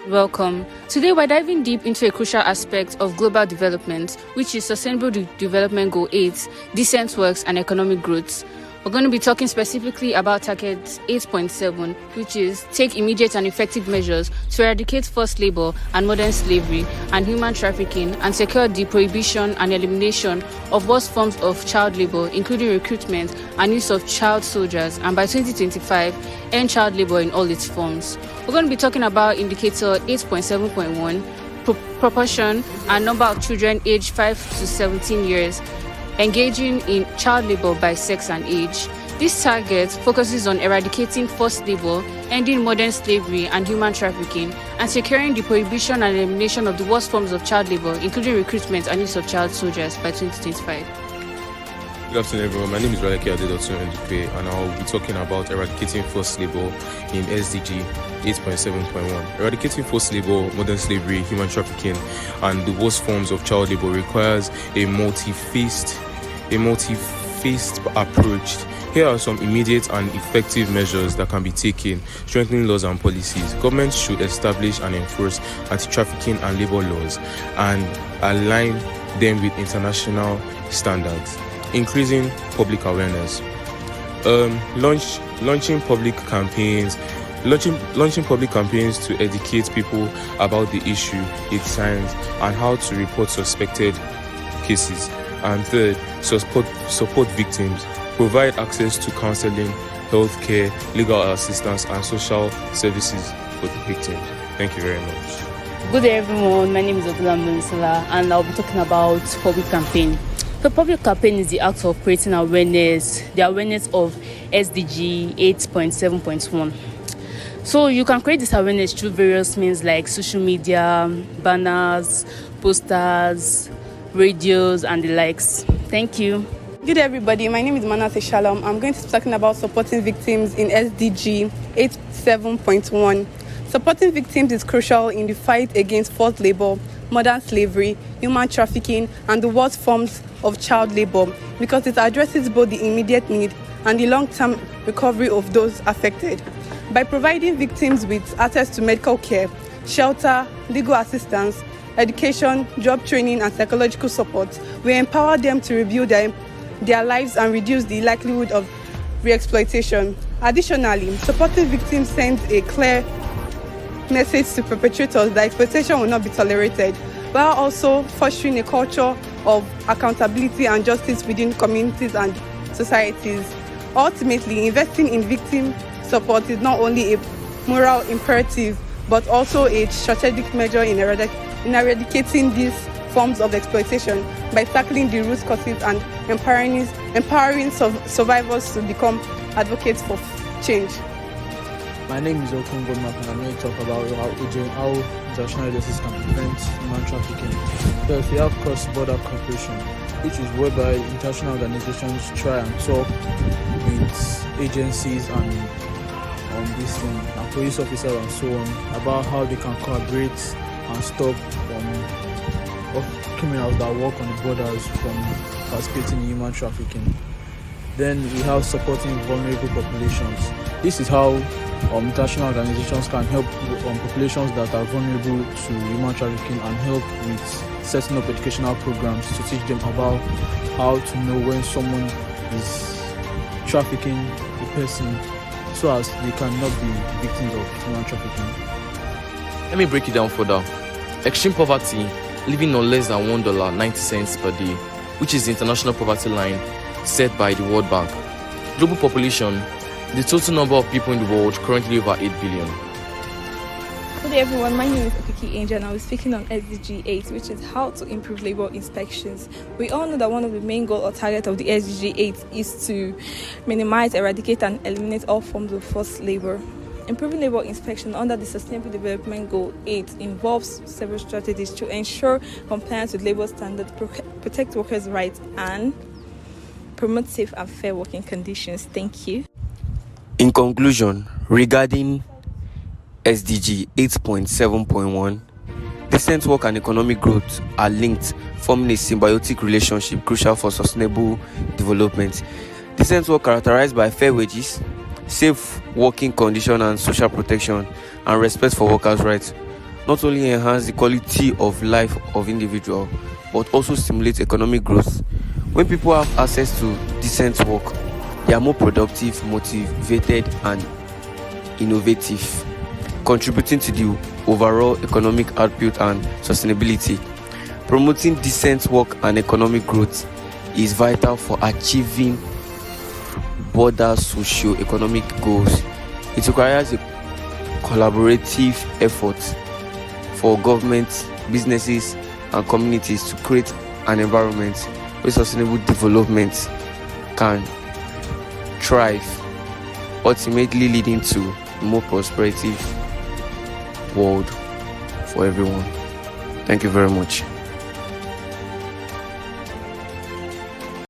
Welcome. Today we're diving deep into a crucial aspect of global development, which is Sustainable Development Goal 8, decent works and economic growth. We're going to be talking specifically about Target 8.7, which is take immediate and effective measures to eradicate forced labor and modern slavery and human trafficking and secure the prohibition and elimination of worst forms of child labor, including recruitment and use of child soldiers, and by 2025, end child labor in all its forms. We're going to be talking about indicator 8.7.1, proportion and number of children aged 5 to 17 years engaging in child labor by sex and age. This target focuses on eradicating forced labor, ending modern slavery and human trafficking, and securing the prohibition and elimination of the worst forms of child labor, including recruitment and use of child soldiers, by 2025. Good afternoon, everyone. My name is Radeke Adedotu Ndukwe, and I'll be talking about eradicating forced labor in SDG 8.7.1. Eradicating forced labor, modern slavery, human trafficking, and the worst forms of child labor requires a multi-faced approach. Here are some immediate and effective measures that can be taken: strengthening laws and policies. Governments should establish and enforce anti-trafficking and labor laws and align them with international standards. Increasing public awareness. Launching public campaigns to educate people about the issue, its signs, and how to report suspected cases. And third, support victims. Provide access to counseling, healthcare, legal assistance, and social services for the victims. Thank you very much. Good day, everyone. My name is Odula Munisala, and I'll be talking about public campaign. The public campaign is the act of creating awareness, the awareness of SDG 8.7.1. So you can create this awareness through various means like social media, banners, posters, radios, and the likes. Thank you. Good day, everybody. My name is Manasseh Shalom. I'm going to be talking about supporting victims in SDG 8.7.1. Supporting victims is crucial in the fight against forced labor, modern slavery, human trafficking, and the worst forms of child labor, because it addresses both the immediate need and the long-term recovery of those affected. By providing victims with access to medical care, shelter, legal assistance, education, job training, and psychological support, we empower them to rebuild their lives and reduce the likelihood of re-exploitation. Additionally, supporting victims sends a clear message to perpetrators that exploitation will not be tolerated, while also fostering a culture of accountability and justice within communities and societies. Ultimately, investing in victim support is not only a moral imperative, but also a strategic measure in eradicating these forms of exploitation by tackling the root causes and empowering survivors to become advocates for change. My name is Okun Godmark, and I'm going to talk about how international justice can prevent human trafficking. First, we have cross-border cooperation, which is whereby international organizations try and talk with agencies and police officers and so on about how they can collaborate and stop criminals that work on the borders from participating in human trafficking. Then we have supporting vulnerable populations. This is how international organizations can help populations that are vulnerable to human trafficking and help with setting up educational programs to teach them about how to know when someone is trafficking a person so as they cannot be victims of human trafficking. Let me break it down further. Extreme poverty, living on less than $1.90 per day, which is the international poverty line set by the World Bank. Global population, the total number of people in the world currently over 8 billion. Good day, everyone. My name is Okiki Angel, and I'll be speaking on SDG 8, which is how to improve labor inspections. We all know that one of the main goals or target of the SDG 8 is to minimize, eradicate, and eliminate all forms of forced labor. Improving labor inspection under the Sustainable Development Goal 8 involves several strategies to ensure compliance with labor standards, protect workers' rights, and promote safe and fair working conditions. Thank you. In conclusion, regarding SDG 8.7.1, decent work and economic growth are linked, forming a symbiotic relationship crucial for sustainable development. Decent work characterized by fair wages, safe working conditions and social protection, and respect for workers' rights. not only enhance the quality of life of individual, but also stimulate economic growth. When people have access to decent work, they are more productive, motivated, and innovative, contributing to the overall economic output and sustainability. Promoting decent work and economic growth is vital for achieving broader socio-economic goals. It requires a collaborative effort for governments, businesses, and communities to create an environment where sustainable development can thrive, ultimately leading to a more prosperous world for everyone. Thank you very much.